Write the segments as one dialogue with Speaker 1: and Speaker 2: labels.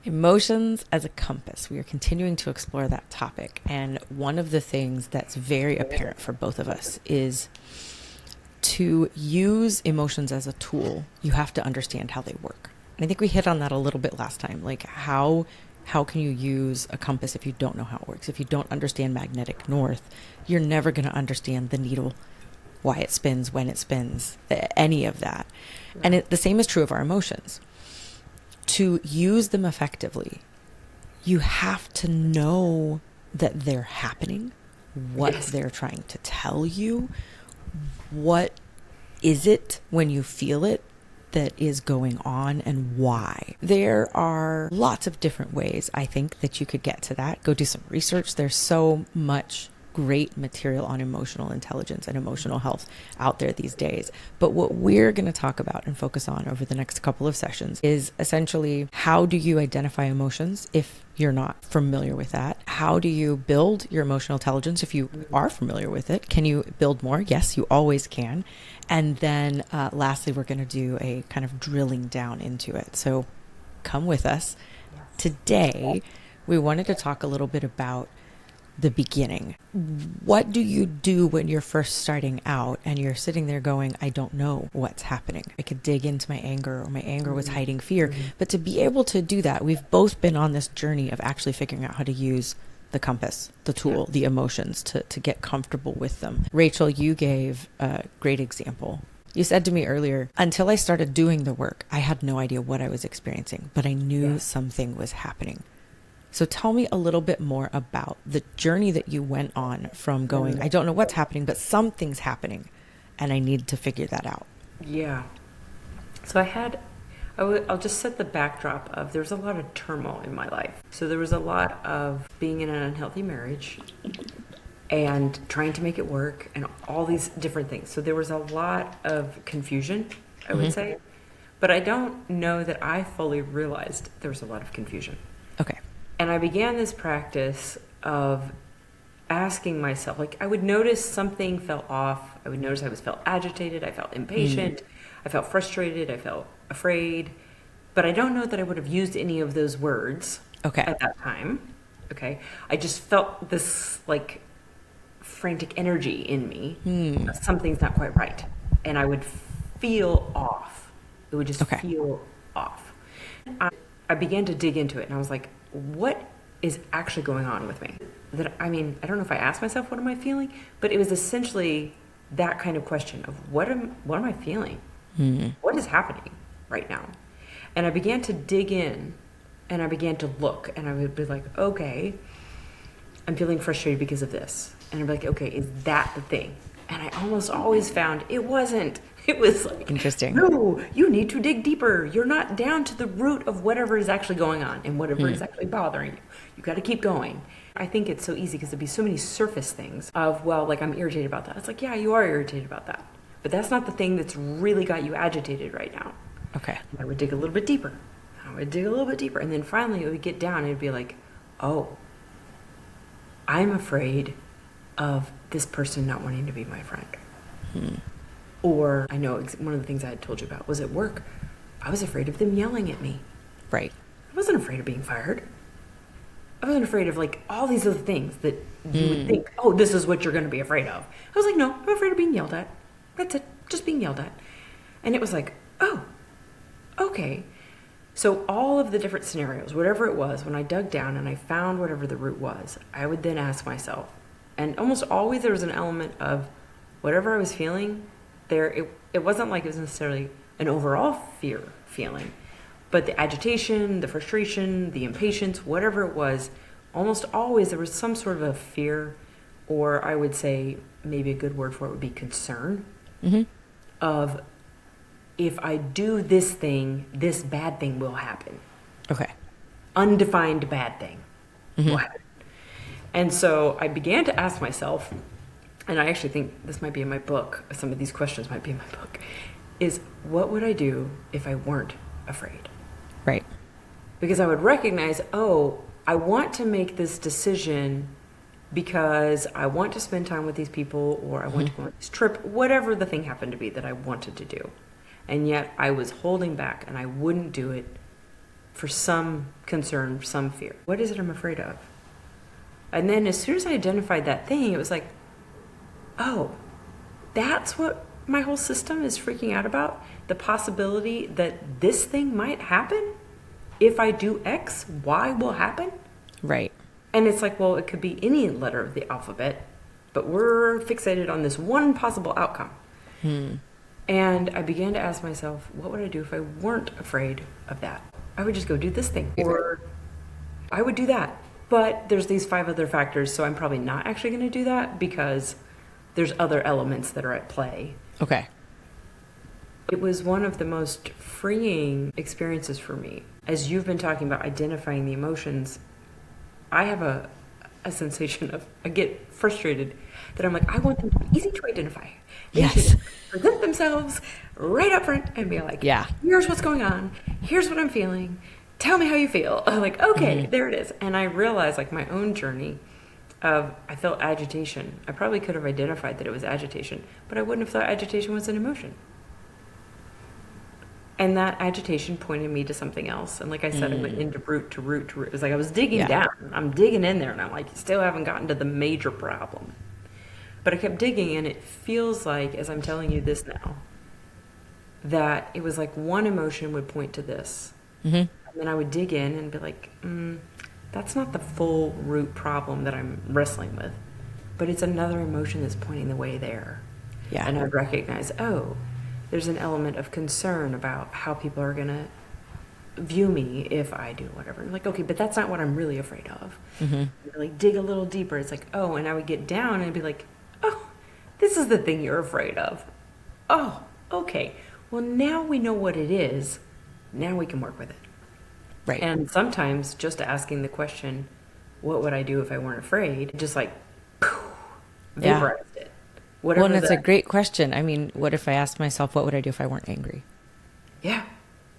Speaker 1: Emotions as a compass. We are continuing to explore that topic. And one of the things that's very apparent for both of us is to use emotions as a tool, you have to understand how they work. And I think we hit on that a little bit last time. Like how can you use a compass if you don't know how it works? If you don't understand magnetic north, you're never going to understand the needle, why it spins, when it spins, any of that. And the same is true of our emotions. To use them effectively, you have to know that they're happening, what
Speaker 2: Yes.
Speaker 1: they're trying to tell you, what is it when you feel it that is going on, and why. There are lots of different ways, I think, that you could get to that. Go do some research. There's so much great material on emotional intelligence and emotional health out there these days. But what we're going to talk about and focus on over the next couple of sessions is essentially, how do you identify emotions if you're not familiar with that? How do you build your emotional intelligence if you are familiar with it? Can you build more? Yes, you always can. And then lastly, we're going to do a kind of drilling down into it. So come with us. Today, we wanted to talk a little bit about the beginning. What do you do when you're first starting out and you're sitting there going, I don't know what's happening? I could dig into my anger, or my anger was hiding fear. But to be able to do that, we've both been on this journey of actually figuring out how to use the compass, the tool, the emotions to get comfortable with them. Rachel, you gave a great example. You said to me earlier, until I started doing the work, I had no idea what I was experiencing, but I knew something was happening. So tell me a little bit more about the journey that you went on from going, I don't know what's happening, but something's happening and I need to figure that out.
Speaker 2: Yeah. So I'll just set the backdrop of there's a lot of turmoil in my life. So there was a lot of being in an unhealthy marriage and trying to make it work and all these different things. So there was a lot of confusion, I would say. But I don't know that I fully realized there was a lot of confusion.
Speaker 1: Okay.
Speaker 2: And I began this practice of asking myself, like, I would notice something felt off. I would notice I felt agitated. I felt impatient. I felt frustrated. I felt afraid. But I don't know that I would have used any of those words
Speaker 1: Okay.
Speaker 2: at that time. Okay. I just felt this, like, frantic energy in me. Something's not quite right. And I would feel off. It would just
Speaker 1: Okay.
Speaker 2: feel off. I began to dig into it, and I was like, what is actually going on with me? I don't know if I asked myself, what am I feeling? But it was essentially that kind of question of what am I feeling? What is happening right now? And I began to dig in, and I began to look, and I would be like, okay, I'm feeling frustrated because of this. And I'd be like, okay, is that the thing? And I almost always found it wasn't. It was like,
Speaker 1: Interesting.
Speaker 2: no, you need to dig deeper. You're not down to the root of whatever is actually going on and whatever is actually bothering you. You got to keep going. I think it's so easy because there'd be so many surface things of, well, like, I'm irritated about that. It's like, yeah, you are irritated about that. But that's not the thing that's really got you agitated right now.
Speaker 1: Okay.
Speaker 2: And I would dig a little bit deeper. I would dig a little bit deeper. And then finally it would get down and it'd be like, oh, I'm afraid of this person not wanting to be my friend. Or I know one of the things I had told you about was at work. I was afraid of them yelling at me.
Speaker 1: Right.
Speaker 2: I wasn't afraid of being fired. I wasn't afraid of, like, all these other things that you would think, oh, this is what you're going to be afraid of. I was like, no, I'm afraid of being yelled at. That's it. Just being yelled at. And it was like, oh, okay. So all of the different scenarios, whatever it was, when I dug down and I found whatever the root was, I would then ask myself, and almost always there was an element of whatever I was feeling there. It wasn't like it was necessarily an overall fear feeling, but the agitation, the frustration, the impatience, whatever it was, almost always there was some sort of a fear, or I would say maybe a good word for it would be concern, of, if I do this thing, this bad thing will happen.
Speaker 1: Okay.
Speaker 2: Undefined bad thing will happen. And so I began to ask myself, and I actually think this might be in my book, some of these questions might be in my book, is what would I do if I weren't afraid?
Speaker 1: Right.
Speaker 2: Because I would recognize, oh, I want to make this decision because I want to spend time with these people, or I want to go on this trip, whatever the thing happened to be that I wanted to do. And yet I was holding back and I wouldn't do it for some concern, some fear. What is it I'm afraid of? And then as soon as I identified that thing, it was like, oh, that's what my whole system is freaking out about? The possibility that this thing might happen? If I do X, Y will happen?
Speaker 1: Right.
Speaker 2: And it's like, well, it could be any letter of the alphabet, but we're fixated on this one possible outcome. And I began to ask myself, what would I do if I weren't afraid of that? I would just go do this thing, or I would do that. But there's these 5 other factors, so I'm probably not actually going to do that because there's other elements that are at play.
Speaker 1: Okay.
Speaker 2: It was one of the most freeing experiences for me. As you've been talking about identifying the emotions, I have a sensation of, I get frustrated that I'm like, I want them to be easy to identify. They
Speaker 1: Yes.
Speaker 2: should present themselves right up front and be like,
Speaker 1: Yeah.
Speaker 2: here's what's going on. Here's what I'm feeling. Tell me how you feel. I'm like, okay, there it is. And I realized like my own journey of, I felt agitation. I probably could have identified that it was agitation, but I wouldn't have thought agitation was an emotion. And that agitation pointed me to something else. And like I said, I went into root to root to root. It was like I was digging down. I'm digging in there, and I'm like, still haven't gotten to the major problem. But I kept digging, and it feels like, as I'm telling you this now, that it was like one emotion would point to this. And then I would dig in and be like, that's not the full root problem that I'm wrestling with. But it's another emotion that's pointing the way there.
Speaker 1: Yeah.
Speaker 2: And I would recognize, oh, there's an element of concern about how people are going to view me if I do whatever. I'm like, okay, but that's not what I'm really afraid of. Like dig a little deeper. It's like, oh, and I would get down and be like, oh, this is the thing you're afraid of. Oh, okay. Well, now we know what it is. Now we can work with it.
Speaker 1: Right.
Speaker 2: And sometimes just asking the question, what would I do if I weren't afraid? Just like, vaporized it. Whatever
Speaker 1: Well, and it's a great question. I mean, what if I asked myself, what would I do if I weren't angry?
Speaker 2: Yeah.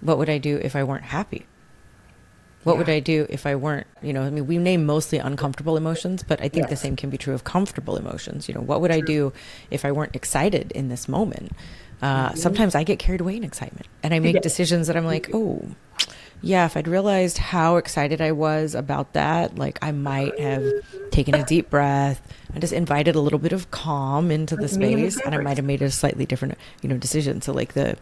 Speaker 1: What would I do if I weren't happy? What would I do if I weren't, I mean, we name mostly uncomfortable emotions, but I think the same can be true of comfortable emotions. What would I do if I weren't excited in this moment? Sometimes I get carried away in excitement and I make decisions that I'm like, oh, yeah, if I'd realized how excited I was about that, like I might have taken a deep breath and just invited a little bit of calm into the space, and I might have made a slightly different, decision. So like the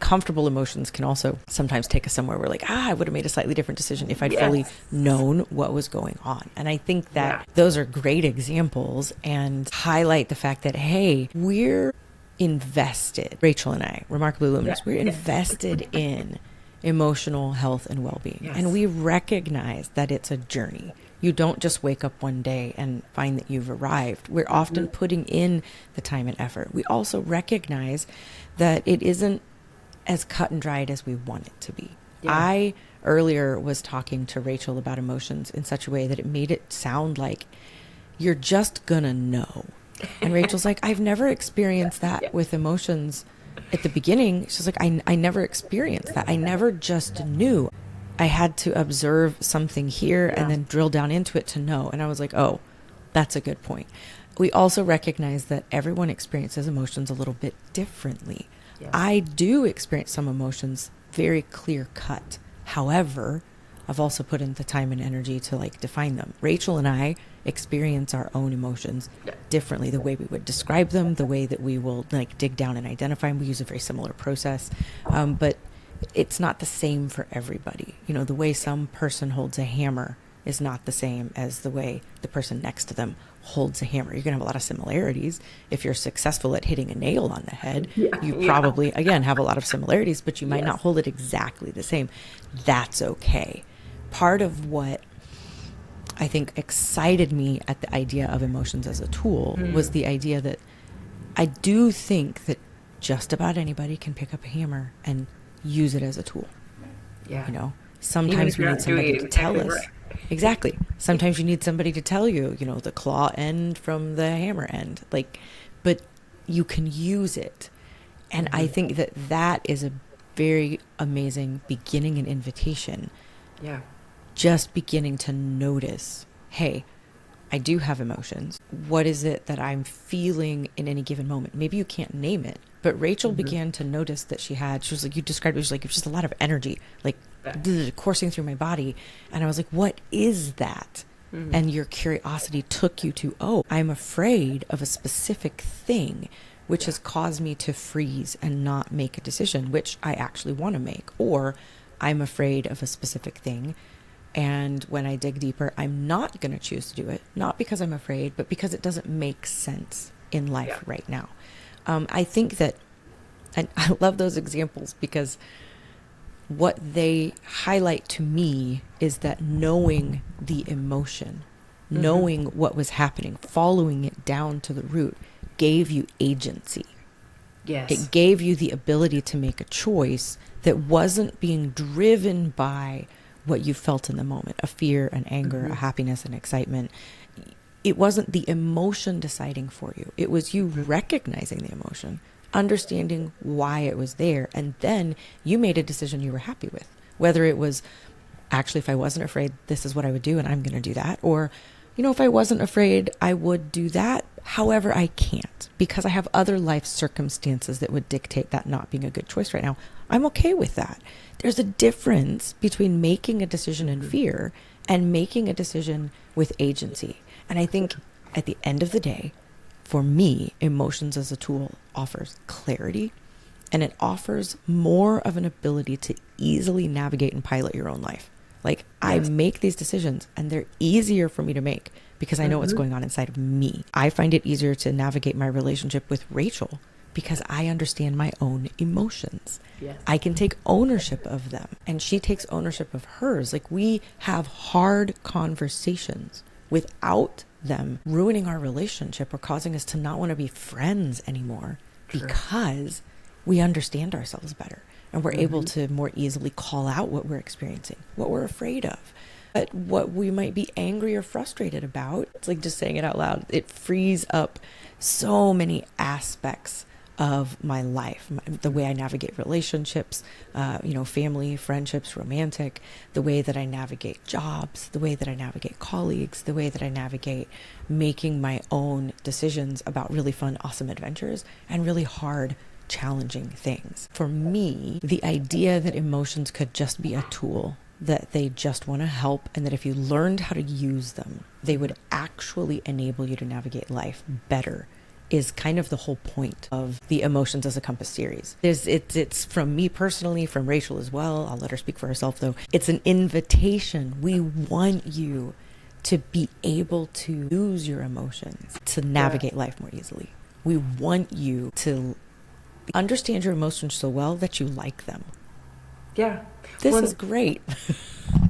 Speaker 1: comfortable emotions can also sometimes take us somewhere where like, I would have made a slightly different decision if I'd fully known what was going on. And I think that those are great examples and highlight the fact that, hey, we're invested, Rachel and I, Remarkably Luminous, we're invested in emotional health and well-being. And we recognize that it's a journey. You don't just wake up one day and find that you've arrived. We're often putting in the time and effort. We also recognize that it isn't as cut and dried as we want it to be. I earlier was talking to Rachel about emotions in such a way that it made it sound like you're just gonna know. And Rachel's like, I've never experienced that with emotions. At the beginning, she's like, I never experienced that. I never just knew. I had to observe something here and then drill down into it to know. And I was like, oh, that's a good point. We also recognize that everyone experiences emotions a little bit differently. I do experience some emotions very clear cut. However, I've also put in the time and energy to like define them. Rachel and I experience our own emotions differently, the way we would describe them, the way that we will like dig down and identify them. We use a very similar process, but it's not the same for everybody. The way some person holds a hammer is not the same as the way the person next to them holds a hammer. You're going to have a lot of similarities. If you're successful at hitting a nail on the head, you probably, again, have a lot of similarities, but you might not hold it exactly the same. That's okay. Part of what I think excited me at the idea of emotions as a tool was the idea that I do think that just about anybody can pick up a hammer and use it as a tool. Sometimes we need somebody to tell us. Exactly. Sometimes you need somebody to tell you, the claw end from the hammer end. But you can use it. And I think that that is a very amazing beginning and invitation.
Speaker 2: Yeah.
Speaker 1: Just beginning to notice, hey, I do have emotions. What is it that I'm feeling in any given moment? Maybe you can't name it, but Rachel began to notice that she was like, you described it, it was like, it was just a lot of energy, like coursing through my body. And I was like, what is that? And your curiosity took you to, oh, I'm afraid of a specific thing, which has caused me to freeze and not make a decision, which I actually want to make. Or I'm afraid of a specific thing. And when I dig deeper, I'm not going to choose to do it, not because I'm afraid, but because it doesn't make sense in life right now. I think that, and I love those examples because what they highlight to me is that knowing the emotion, knowing what was happening, following it down to the root gave you agency.
Speaker 2: Yes.
Speaker 1: It gave you the ability to make a choice that wasn't being driven by what you felt in the moment, a fear, an anger, a happiness, an excitement. It wasn't the emotion deciding for you. It was you recognizing the emotion, understanding why it was there, and then you made a decision you were happy with. Whether it was, actually, if I wasn't afraid, this is what I would do, and I'm going to do that. Or, if I wasn't afraid, I would do that. However, I can't because I have other life circumstances that would dictate that not being a good choice right now. I'm okay with that. There's a difference between making a decision in fear and making a decision with agency. And I think at the end of the day, for me, emotions as a tool offers clarity, and it offers more of an ability to easily navigate and pilot your own life. Like, I make these decisions and they're easier for me to make because I know what's going on inside of me. I find it easier to navigate my relationship with Rachel because I understand my own emotions.
Speaker 2: Yes.
Speaker 1: I can take ownership of them and she takes ownership of hers. Like, we have hard conversations without them ruining our relationship or causing us to not want to be friends anymore. True. Because we understand ourselves better and we're able to more easily call out what we're experiencing, what we're afraid of, but what we might be angry or frustrated about. It's like just saying it out loud. It frees up so many aspects of my life, the way I navigate relationships, family, friendships, romantic, the way that I navigate jobs, the way that I navigate colleagues, the way that I navigate making my own decisions about really fun, awesome adventures and really hard, challenging things. For me, the idea that emotions could just be a tool, that they just want to help, and that if you learned how to use them, they would actually enable you to navigate life better, is kind of the whole point of the Emotions as a Compass series. It's from me personally, from Rachel as well. I'll let her speak for herself though. It's an invitation. We want you to be able to use your emotions to navigate life more easily. We want you to understand your emotions so well that you like them.
Speaker 2: Yeah.
Speaker 1: This is great.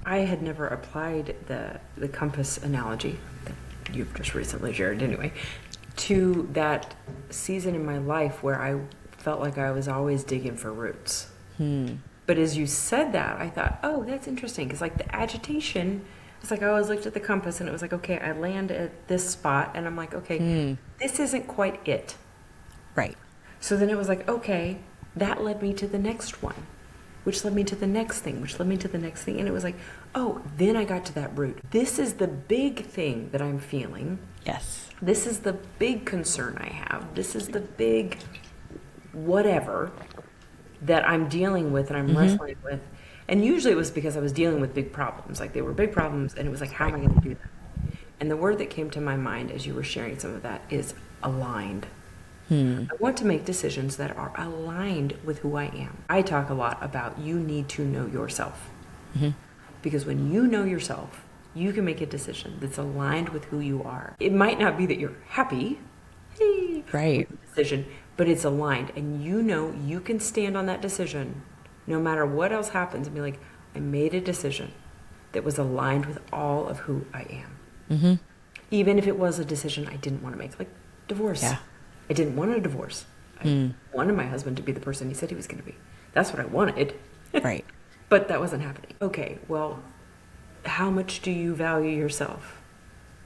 Speaker 2: I had never applied the compass analogy that you've just recently shared anyway to that season in my life where I felt like I was always digging for roots. But as you said that, I thought, oh, that's interesting. Because like the agitation, it's like I always looked at the compass and it was like, okay, I land at this spot and I'm like, okay, this isn't quite it.
Speaker 1: Right.
Speaker 2: So then it was like, okay, that led me to the next one, which led me to the next thing, which led me to the next thing. And it was like, oh, then I got to that root. This is the big thing that I'm feeling.
Speaker 1: Yes.
Speaker 2: This is the big concern I have. This is the big whatever that I'm dealing with and I'm wrestling with. And usually it was because I was dealing with big problems. Like they were big problems and it was like, how am I going to do that? And the word that came to my mind as you were sharing some of that is aligned. I want to make decisions that are aligned with who I am. I talk a lot about you need to know yourself. Because when you know yourself, you can make a decision that's aligned with who you are. It might not be that you're happy
Speaker 1: right.
Speaker 2: with the decision, but it's aligned. And you know you can stand on that decision no matter what else happens and be like, I made a decision that was aligned with all of who I am. Even if it was a decision I didn't want to make, like divorce.
Speaker 1: Yeah.
Speaker 2: I didn't want a divorce. I wanted my husband to be the person he said he was going to be. That's what I wanted.
Speaker 1: Right.
Speaker 2: But that wasn't happening. Okay, well, how much do you value yourself?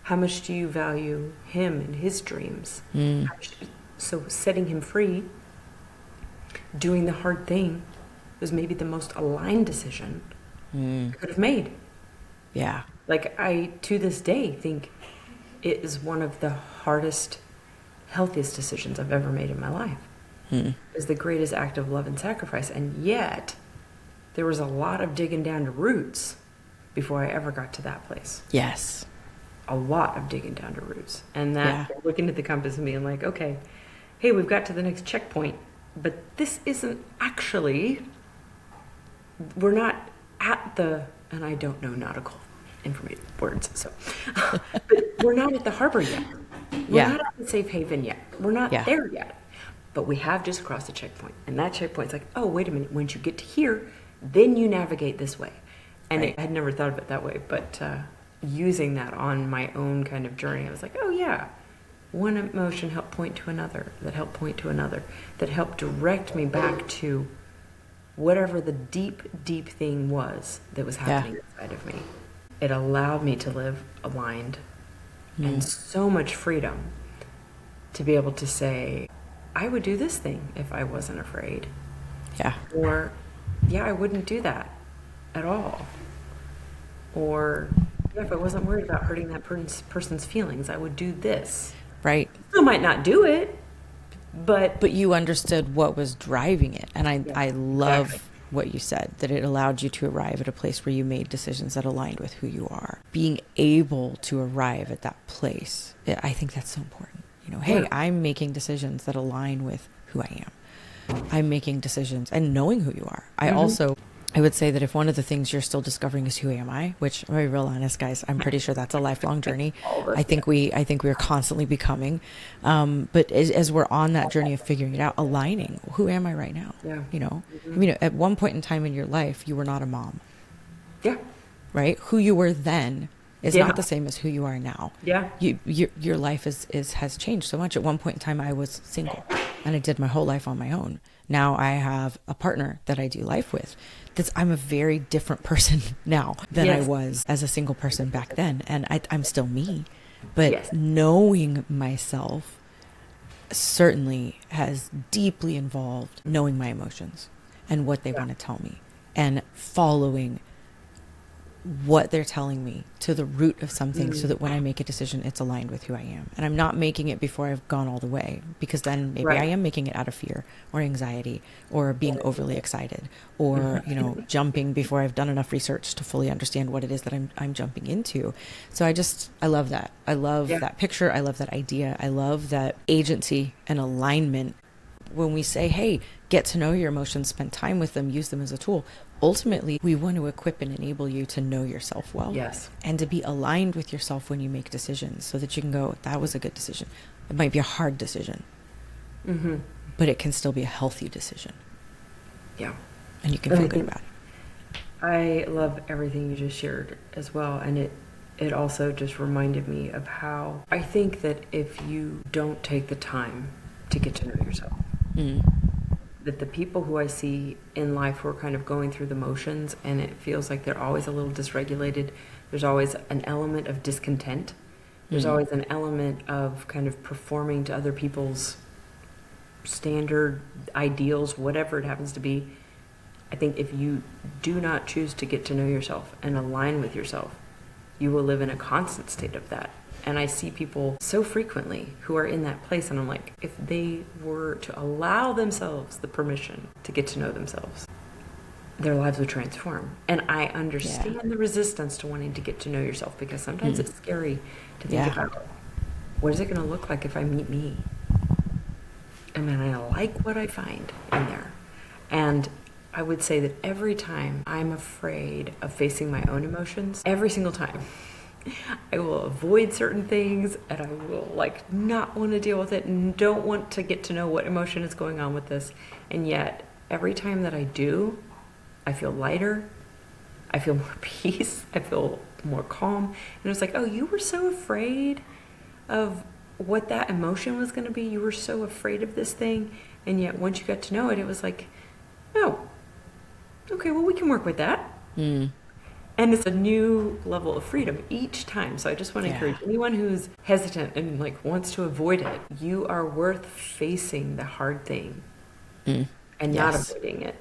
Speaker 2: How much do you value him and his dreams? So setting him free, doing the hard thing, was maybe the most aligned decision I could have made.
Speaker 1: Yeah.
Speaker 2: Like I, to this day, think it is one of the hardest, healthiest decisions I've ever made in my life. It was the greatest act of love and sacrifice. And yet, there was a lot of digging down to roots before I ever got to that place.
Speaker 1: Yes.
Speaker 2: A lot of digging down to roots. And that looking at the compass and being like, okay, hey, we've got to the next checkpoint, but this isn't actually, we're not at the, and I don't know nautical information words, so, but we're not at the harbor yet. We're not at the safe haven yet. We're not there yet. But we have just crossed the checkpoint. And that checkpoint's like, oh, wait a minute. Once you get to here, then you navigate this way. And I had never thought of it that way, but using that on my own kind of journey, I was like, oh yeah, one emotion helped point to another, that helped point to another, that helped direct me back to whatever the deep, deep thing was that was happening inside of me. It allowed me to live aligned and so much freedom to be able to say, I would do this thing if I wasn't afraid.
Speaker 1: Yeah.
Speaker 2: Or, yeah, I wouldn't do that at all. Or, yeah, if I wasn't worried about hurting that person's feelings, I would do this.
Speaker 1: Right.
Speaker 2: I might not do it, but
Speaker 1: you understood what was driving it. And I love what you said, that it allowed you to arrive at a place where you made decisions that aligned with who you are. Being able to arrive at that place, I think that's so important. You know, hey, I'm making decisions that align with who I am. I'm making decisions and knowing who you are. I would say that if one of the things you're still discovering is who am I, which I'm very real honest, guys, I'm pretty sure that's a lifelong journey. I think we are constantly becoming. But as we're on that journey of figuring it out, aligning, who am I right now?
Speaker 2: Yeah.
Speaker 1: You know, I mean, at one point in time in your life, you were not a mom.
Speaker 2: Yeah.
Speaker 1: Right? Who you were then is not the same as who you are now.
Speaker 2: Yeah.
Speaker 1: Your life has changed so much. At one point in time, I was single and I did my whole life on my own. Now I have a partner that I do life with. I'm a very different person now than I was as a single person back then. And I'm still me. But knowing myself certainly has deeply involved knowing my emotions and what they want to tell me and following what they're telling me to the root of something so that when I make a decision, it's aligned with who I am. And I'm not making it before I've gone all the way, because then maybe I am making it out of fear or anxiety or being overly excited or, you know, jumping before I've done enough research to fully understand what it is that I'm jumping into. So I love that. I love that picture. I love that idea. I love that agency and alignment. When we say, hey, get to know your emotions, spend time with them, use them as a tool, ultimately, we want to equip and enable you to know yourself well.
Speaker 2: Yes.
Speaker 1: And to be aligned with yourself when you make decisions so that you can go, that was a good decision. It might be a hard decision, but it can still be a healthy decision.
Speaker 2: Yeah.
Speaker 1: And you can feel good about it.
Speaker 2: I love everything you just shared as well. And it also just reminded me of how I think that if you don't take the time to get to know yourself, that the people who I see in life who are kind of going through the motions and it feels like they're always a little dysregulated, there's always an element of discontent. There's always an element of kind of performing to other people's standard ideals, whatever it happens to be. I think if you do not choose to get to know yourself and align with yourself, you will live in a constant state of that. And I see people so frequently who are in that place, and I'm like, if they were to allow themselves the permission to get to know themselves, their lives would transform. And I understand the resistance to wanting to get to know yourself, because sometimes it's scary to think about, what is it going to look like if I meet me? And then I like what I find in there. And I would say that every time I'm afraid of facing my own emotions, every single time, I will avoid certain things and I will not want to deal with it and don't want to get to know what emotion is going on with this. And yet every time that I do, I feel lighter. I feel more peace. I feel more calm. And it's like, oh, you were so afraid of what that emotion was going to be. You were so afraid of this thing. And yet once you got to know it, it was like, oh, okay, well, we can work with that. And it's a new level of freedom each time. So I just want to encourage anyone who's hesitant and wants to avoid it. You are worth facing the hard thing and not avoiding it.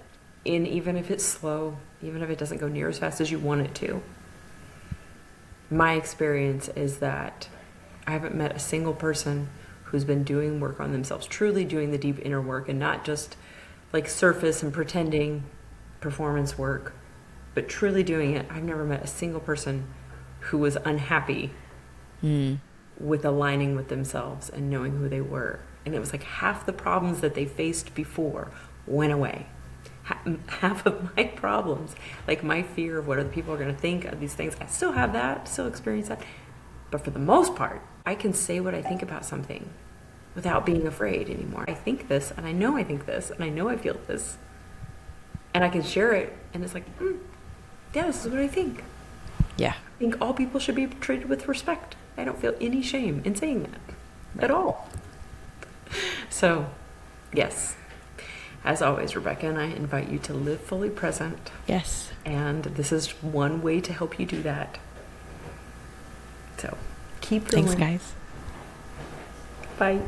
Speaker 2: And even if it's slow, even if it doesn't go near as fast as you want it to. My experience is that I haven't met a single person who's been doing work on themselves, truly doing the deep inner work and not just surface and pretending performance work, but truly doing it. I've never met a single person who was unhappy with aligning with themselves and knowing who they were. And it was like half the problems that they faced before went away. Half of my problems, like my fear of what other people are going to think of these things, I still have that, still experience that. But for the most part, I can say what I think about something without being afraid anymore. I think this, and I know I think this, and I know I feel this. And I can share it, and it's like, yeah, this is what I think.
Speaker 1: Yeah.
Speaker 2: I think all people should be treated with respect. I don't feel any shame in saying that at all. So, yes. As always, Rebecca and I invite you to live fully present.
Speaker 1: Yes.
Speaker 2: And this is one way to help you do that. So, keep going.
Speaker 1: Thanks, guys.
Speaker 2: Bye.